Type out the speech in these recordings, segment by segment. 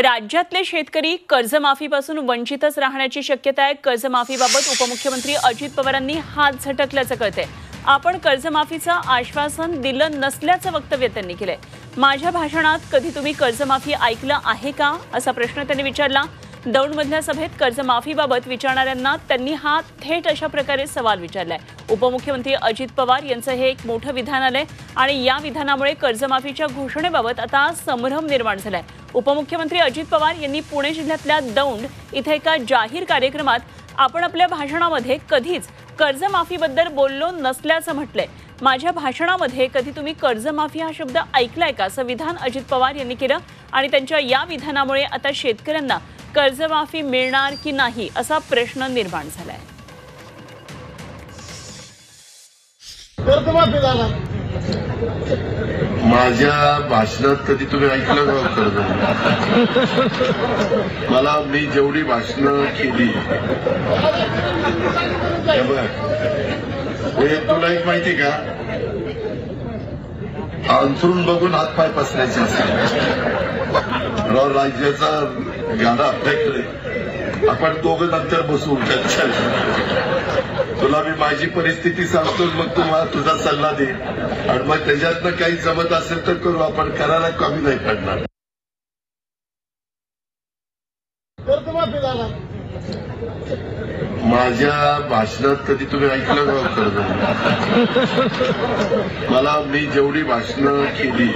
राज्यातले शेतकरी कर्जमाफीपासून वंचितच राहण्याची शक्यता आहे। कर्जमाफीबाबत उपमुख्यमंत्री अजित पवारांनी हात झटकल्याचं कळतंय। आपण कर्जमाफीचं आश्वासन दिलं नसल्याचं वक्तव्य त्यांनी केलंय। माझ्या भाषणात कधी तुम्ही कर्जमाफी ऐकलं आहे का असा प्रश्न त्यांनी विचारला। दौंडमधल्या सभेत कर्जमाफीबाबत विचारणाऱ्यांना त्यांनी हा थेट अशा प्रकारे सवाल विचारलाय। उपमुख्यमंत्री अजित पवार यांचं हे एक मोठं विधान आलंय आणि या विधानामुळे कर्जमाफीच्या घोषणेबाबत आता संभ्रम निर्माण झालाय। उपमुख्यमंत्री अजित पवार यांनी पुणे जिल्ह्यातल्या दौंड इथे एका जाहीर कार्यक्रमात आपण आपल्या भाषणामध्ये कधीच कर्जमाफीबद्दल बोललो नसल्याचं म्हटलंय। माझ्या भाषणामध्ये कधी तुम्ही कर्जमाफी हा शब्द ऐकलाय का असं विधान अजित पवार यांनी केलं आणि त्यांच्या या विधानामुळे आता शेतकऱ्यांना कर्जमाफी मिळणार की नाही असा प्रश्न निर्माण झालाय। माझ्या भाषणात कधी तुम्ही ऐकलं का कर्ज? मला मी जेवढी भाषणं केली तुला एक माहिती का, अंथरून बघून हातपाय पसरायचे असतात। राज्याचा गाडा आपल्याकडे, आपण दोघं नंतर बसू चल। तुला मी माझी परिस्थिती सांगतो, मग तू मला तुझा सल्ला दे आणि मग त्याच्यातनं काही जमत असेल तर करू, आपण करायला कमी नाही पडणार। माझ्या भाषणात कधी तुम्ही ऐकलं का कर्ज? मला मी जेवढी भाषणं केली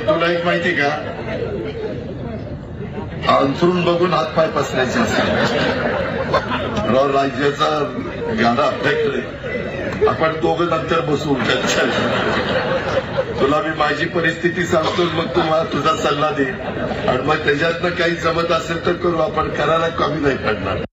तुला एक माहिती का, अंथरून बघून हातपाय पसरायचे असतात। राज्याचा गाडा आपल्याकडे, आपण दोघं नंतर बसू चल। तुला मी माझी परिस्थिती सांगतो, मग तू मला तुझा सल्ला दे आणि मग त्याच्यातनं काही जमत असेल तर करू, आपण करायला कमी नाही पडणार।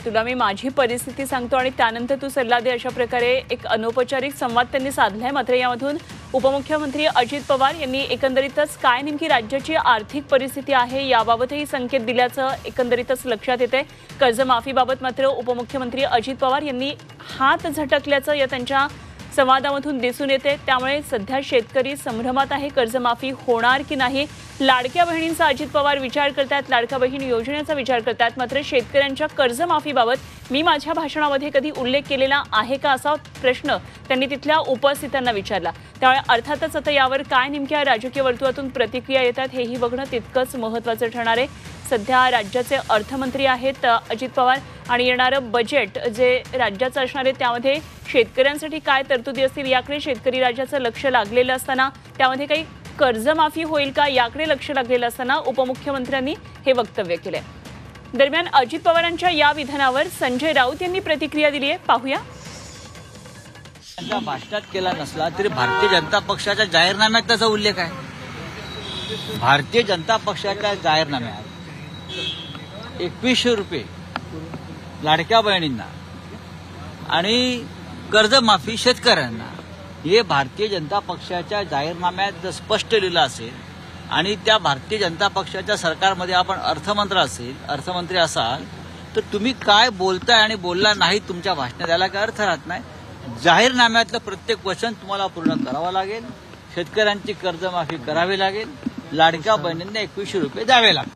तुला मी माझी परिस्थिती सांगतो आणि त्यानंतर तू सल्ला दे अशा प्रकारे एक अनौपचारिक संवाद त्यांनी साधलाय। मात्र यामधून उपमुख्यमंत्री अजित पवार यांनी एकंदरीतच काय नेमकी राज्याची आर्थिक परिस्थिती आहे याबाबतही संकेत दिल्याचं एकंदरीतच लक्षात येते। कर्जमाफीबाबत मात्र उपमुख्यमंत्री अजित पवार यांनी हात झटकल्याचं या त्यांच्या संवादामधून दिसून येते। त्यामुळे सध्या शेतकरी संभ्रमात आहे, कर्जमाफी होणार की नाही। लाडक्या बहिणींचा अजित पवार विचार करतात, लाडक्या बहीण योजनेचा विचार करतात, मात्र शेतकऱ्यांच्या कर्जमाफीबाबत मी माझ्या भाषणामध्ये कधी उल्लेख केलेला आहे का असा प्रश्न त्यांनी तिथल्या उपस्थितांना विचारला। त्यामुळे अर्थातच आता यावर काय नेमक्या राजकीय वर्तुळातून प्रतिक्रिया येतात हेही बघणं तितकंच महत्त्वाचं ठरणार आहे। सध्या राज्याचे अर्थमंत्री आहेत अजित पवार आणि येणारं बजेट जे राज्याचं असणार आहे त्यामध्ये शेतकऱ्यांसाठी काय तरतुदी असतील याकडे शेतकरी राज्याचं लक्ष लागलेलं असताना त्यामध्ये काही कर्जमाफी होईल का याकडे लक्ष लागलेलं असताना उपमुख्यमंत्र्यांनी हे वक्तव्य केलंय। दरम्यान अजित पवारांच्या या विधानावर संजय राऊत यांनी प्रतिक्रिया दिली आहे, पाहूया। त्यांच्या भाषणात केला नसला तरी भारतीय जनता पक्षाच्या जाहीरनाम्यात त्याचा उल्लेख आहे। भारतीय जनता पक्षाच्या जाहीरनाम्यात 2100 रुपये लाडक्या बहिणींना आणि कर्जमाफी शेतकऱ्यांना हे भारतीय जनता पक्षाच्या जाहीरनाम्यात जर स्पष्ट लिहिलं असेल आणि त्या भारतीय जनता पक्षाच्या सरकारमध्ये आपण अर्थमंत्री असाल तर तुम्ही काय बोलताय आणि बोलला नाही तुमच्या भाषणात याला काय अर्थ राहत नाही। जाहीरनाम्यातलं प्रत्येक वचन तुम्हाला पूर्ण करावं लागेल, शेतकऱ्यांची कर्जमाफी करावी लागेल, लाडक्या बहिणींना 2100 रुपये द्यावे लागेल।